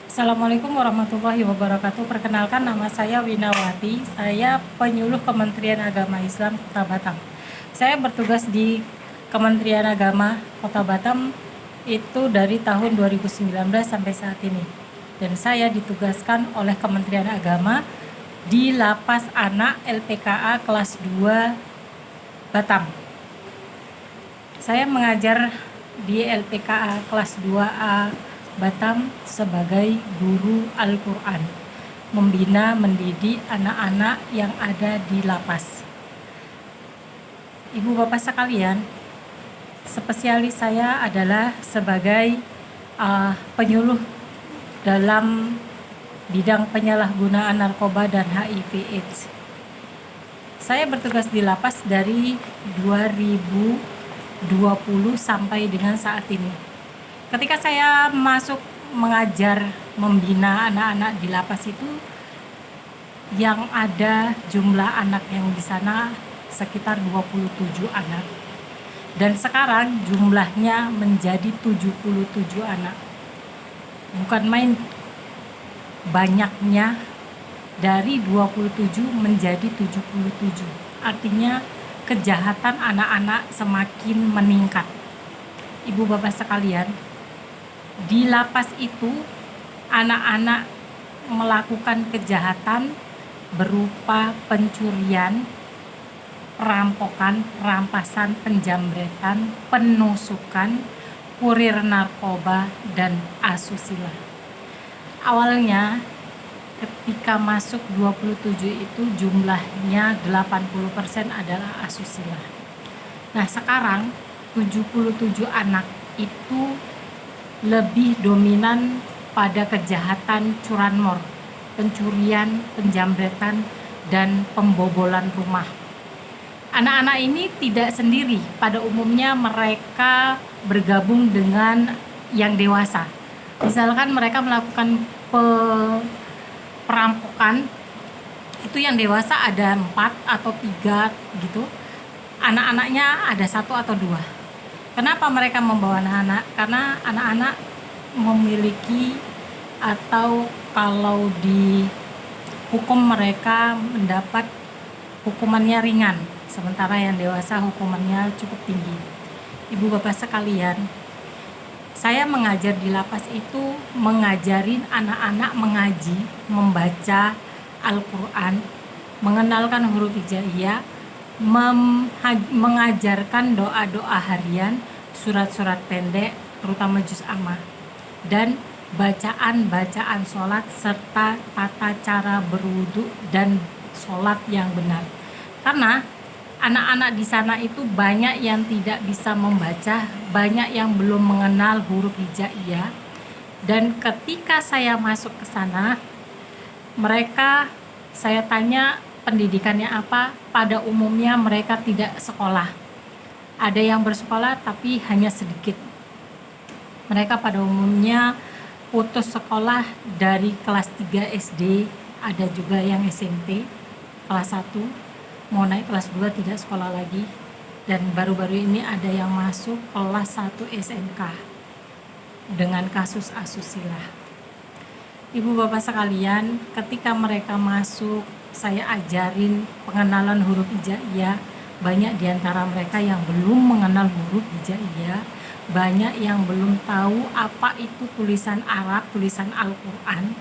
Assalamualaikum warahmatullahi wabarakatuh. Perkenalkan, nama saya Winawati. Saya penyuluh Kementerian Agama Islam Kota Batam. Saya bertugas di Kementerian Agama Kota Batam itu dari tahun 2019 sampai saat ini. Dan saya ditugaskan oleh Kementerian Agama di Lapas Anak LPKA kelas 2 Batam. Saya mengajar di LPKA kelas 2A Batam sebagai guru Al-Quran, membina mendidik anak-anak yang ada di lapas. Ibu bapak sekalian, spesialis saya adalah sebagai penyuluh dalam bidang penyalahgunaan narkoba dan HIV/AIDS. Saya bertugas di lapas dari 2020 sampai dengan saat ini. Ketika saya masuk mengajar, membina anak-anak di lapas itu, yang ada jumlah anak yang di sana sekitar 27 anak. Dan sekarang jumlahnya menjadi 77 anak. Bukan main banyaknya, dari 27 menjadi 77. Artinya kejahatan anak-anak semakin meningkat. Ibu bapak sekalian, di lapas itu anak-anak melakukan kejahatan berupa pencurian, perampokan, perampasan, penjamretan, penusukan, kurir narkoba, dan asusila. Awalnya ketika masuk 27 itu jumlahnya 80% adalah asusila. Nah, sekarang 77 anak itu lebih dominan pada kejahatan curanmor, pencurian, penjamretan, dan pembobolan rumah. Anak-anak ini tidak sendiri, pada umumnya mereka bergabung dengan yang dewasa. Misalkan mereka melakukan perampokan, itu yang dewasa ada 4 atau 3 gitu, anak-anaknya ada 1 atau 2. Kenapa mereka membawa anak-anak? Karena anak-anak memiliki, atau kalau dihukum mereka mendapat hukumannya ringan, sementara yang dewasa hukumannya cukup tinggi. Ibu bapak sekalian, saya mengajar di lapas itu mengajarin anak-anak mengaji, membaca Al-Quran, mengenalkan huruf hijaiyah, mengajarkan doa-doa harian, surat-surat pendek, terutama juz amma, dan bacaan-bacaan sholat serta tata cara berwudu dan sholat yang benar. Karena anak-anak di sana itu banyak yang tidak bisa membaca, banyak yang belum mengenal huruf hijaiyah, dan ketika saya masuk ke sana, saya tanya pendidikannya apa. Pada umumnya mereka tidak sekolah. Ada yang bersekolah tapi hanya sedikit. Mereka pada umumnya putus sekolah dari kelas 3 SD, ada juga yang SMP kelas 1, mau naik kelas 2 tidak sekolah lagi, dan baru-baru ini ada yang masuk kelas 1 SMK dengan kasus asusila. Ibu bapak sekalian, ketika mereka masuk, saya ajarin pengenalan huruf hijaiyah. Banyak diantara mereka yang belum mengenal huruf hijaiyah, banyak yang belum tahu apa itu tulisan Arab, tulisan Al-Quran.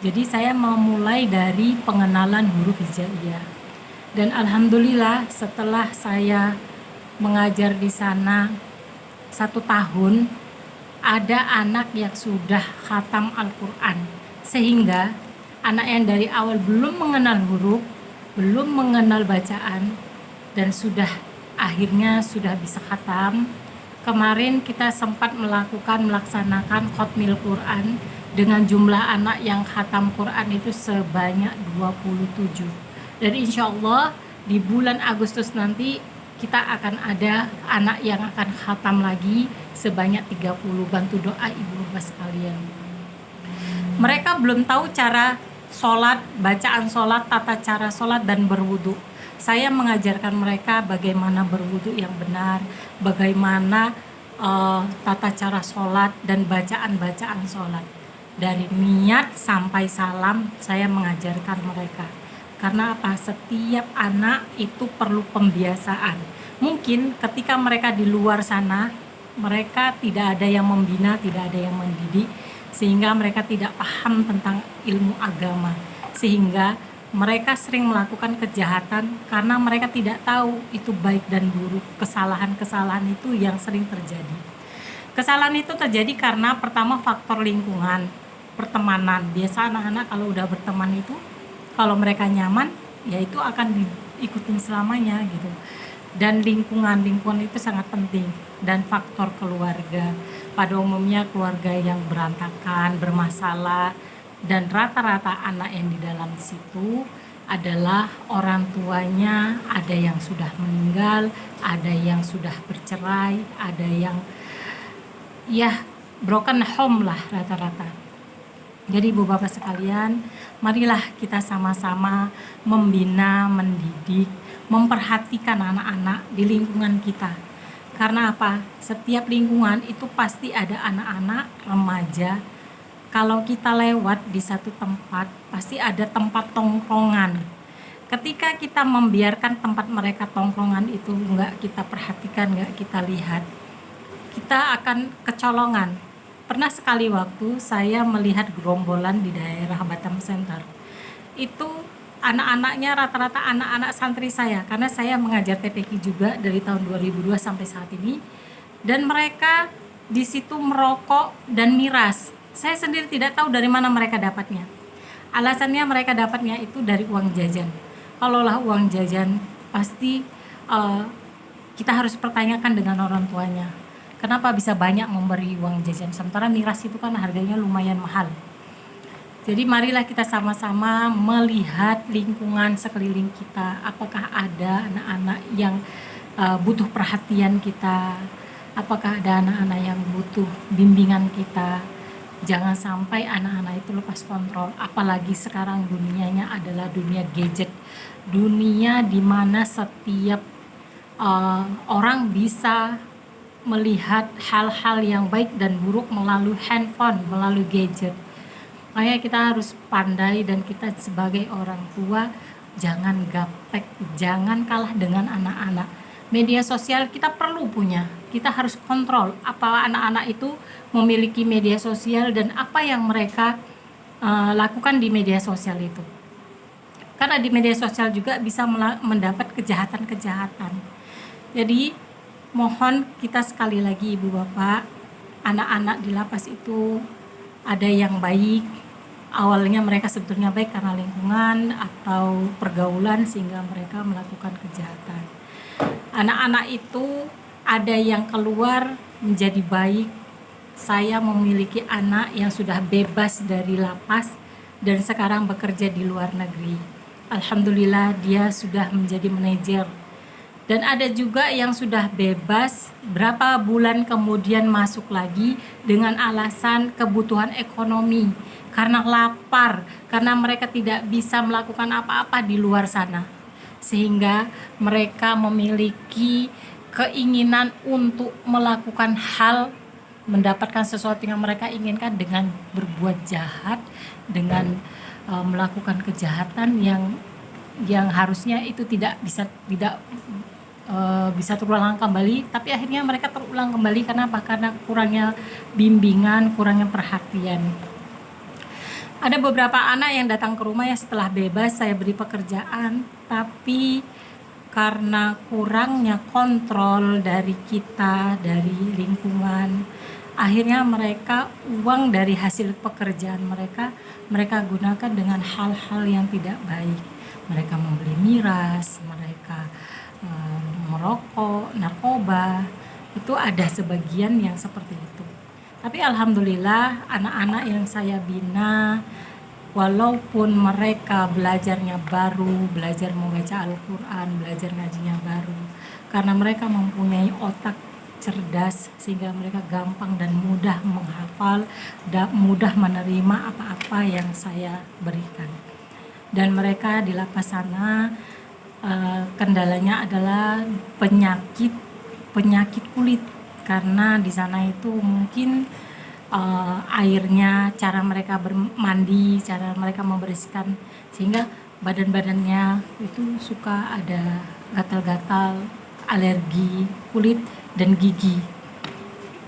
Jadi saya memulai dari pengenalan huruf hijaiyah. Dan alhamdulillah setelah saya mengajar di sana 1 tahun, ada anak yang sudah khatam Al-Quran, sehingga anak yang dari awal belum mengenal huruf, belum mengenal bacaan, dan akhirnya sudah bisa khatam. Kemarin kita sempat melaksanakan khotmil Quran dengan jumlah anak yang khatam Quran itu sebanyak 27. Dan insya Allah di bulan Agustus nanti kita akan ada anak yang akan khatam lagi sebanyak 30. Bantu doa ibu bapak sekalian. Mereka belum tahu cara sholat, bacaan sholat, tata cara sholat, dan berwudu. Saya mengajarkan mereka bagaimana berwudu yang benar, bagaimana tata cara sholat dan bacaan-bacaan sholat. Dari niat sampai salam saya mengajarkan mereka. Karena apa? Setiap anak itu perlu pembiasaan. Mungkin ketika mereka di luar sana, mereka tidak ada yang membina, tidak ada yang mendidik, sehingga mereka tidak paham tentang ilmu agama. Sehingga mereka sering melakukan kejahatan karena mereka tidak tahu itu baik dan buruk. Kesalahan-kesalahan itu yang sering terjadi. Kesalahan itu terjadi karena pertama faktor lingkungan, pertemanan. Biasa anak-anak kalau udah berteman itu, kalau mereka nyaman, ya itu akan diikutin selamanya gitu. Dan lingkungan itu sangat penting. Dan faktor keluarga. Pada umumnya keluarga yang berantakan, bermasalah, dan rata-rata anak yang di dalam situ adalah orang tuanya ada yang sudah meninggal, ada yang sudah bercerai, ada yang ya broken home lah rata-rata. Jadi ibu bapak sekalian, marilah kita sama-sama membina, mendidik, memperhatikan anak-anak di lingkungan kita. Karena apa? Setiap lingkungan itu pasti ada anak-anak, remaja. Kalau kita lewat di satu tempat, pasti ada tempat tongkrongan. Ketika kita membiarkan tempat mereka tongkrongan itu nggak kita perhatikan, nggak kita lihat, kita akan kecolongan. Pernah sekali waktu saya melihat gerombolan di daerah Batam Center. Itu anak-anaknya rata-rata anak-anak santri saya, karena saya mengajar TPQ juga dari tahun 2002 sampai saat ini. Dan mereka di situ merokok dan miras. Saya sendiri tidak tahu dari mana mereka dapatnya. Alasannya mereka dapatnya itu dari uang jajan. Kalaulah uang jajan, pasti kita harus pertanyakan dengan orang tuanya. Kenapa bisa banyak memberi uang jajan, sementara miras itu kan harganya lumayan mahal. Jadi marilah kita sama-sama melihat lingkungan sekeliling kita. Apakah ada anak-anak yang butuh perhatian kita? Apakah ada anak-anak yang butuh bimbingan kita? Jangan sampai anak-anak itu lepas kontrol. Apalagi sekarang dunianya adalah dunia gadget. Dunia di mana setiap orang bisa melihat hal-hal yang baik dan buruk melalui handphone, melalui gadget. Makanya kita harus pandai, dan kita sebagai orang tua jangan gaptek, jangan kalah dengan anak-anak. Media sosial kita perlu punya, kita harus kontrol apa anak-anak itu memiliki media sosial dan apa yang mereka lakukan di media sosial itu. Karena di media sosial juga bisa mendapat kejahatan-kejahatan. Jadi mohon kita sekali lagi ibu bapak, anak-anak di lapas itu ada yang baik, awalnya mereka sebetulnya baik karena lingkungan atau pergaulan sehingga mereka melakukan kejahatan. Anak-anak itu ada yang keluar menjadi baik. Saya memiliki anak yang sudah bebas dari lapas dan sekarang bekerja di luar negeri. Alhamdulillah dia sudah menjadi manajer. Dan ada juga yang sudah bebas, berapa bulan kemudian masuk lagi dengan alasan kebutuhan ekonomi. Karena lapar, karena mereka tidak bisa melakukan apa-apa di luar sana. Sehingga mereka memiliki keinginan untuk melakukan hal, mendapatkan sesuatu yang mereka inginkan dengan berbuat jahat, dengan melakukan kejahatan yang harusnya itu tidak bisa terulang kembali, tapi akhirnya mereka terulang kembali. Karena apa? Karena kurangnya bimbingan, kurangnya perhatian. Ada beberapa anak yang datang ke rumah ya setelah bebas saya beri pekerjaan, tapi karena kurangnya kontrol dari kita, dari lingkungan, akhirnya mereka uang dari hasil pekerjaan mereka gunakan dengan hal-hal yang tidak baik. Mereka membeli miras, mereka merokok, narkoba, itu ada sebagian yang seperti itu. Tapi alhamdulillah anak-anak yang saya bina, walaupun mereka belajarnya baru, belajar membaca Al-Quran, belajar ngajinya baru, karena mereka mempunyai otak cerdas sehingga mereka gampang dan mudah menghafal, mudah menerima apa-apa yang saya berikan. Dan mereka di lapas sana kendalanya adalah penyakit kulit, karena di sana itu mungkin airnya, cara mereka bermandi, cara mereka membersihkan, sehingga badan-badannya itu suka ada gatal-gatal, alergi kulit dan gigi.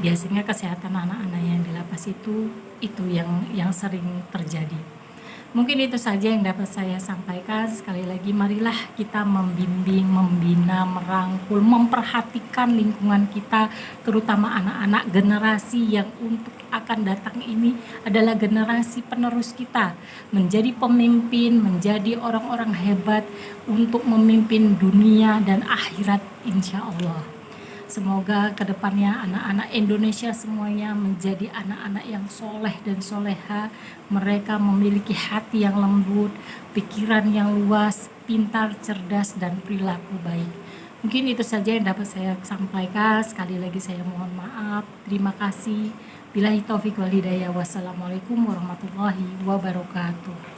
Biasanya kesehatan anak-anak yang di lapas itu yang sering terjadi. Mungkin itu saja yang dapat saya sampaikan. Sekali lagi, marilah kita membimbing, membina, merangkul, memperhatikan lingkungan kita, terutama anak-anak. Generasi yang untuk akan datang ini adalah generasi penerus kita, menjadi pemimpin, menjadi orang-orang hebat untuk memimpin dunia dan akhirat, insya Allah. Semoga kedepannya anak-anak Indonesia semuanya menjadi anak-anak yang soleh dan soleha. Mereka memiliki hati yang lembut, pikiran yang luas, pintar, cerdas, dan perilaku baik. Mungkin itu saja yang dapat saya sampaikan. Sekali lagi saya mohon maaf. Terima kasih. Billahi taufiq wal hidayah. Wassalamualaikum warahmatullahi wabarakatuh.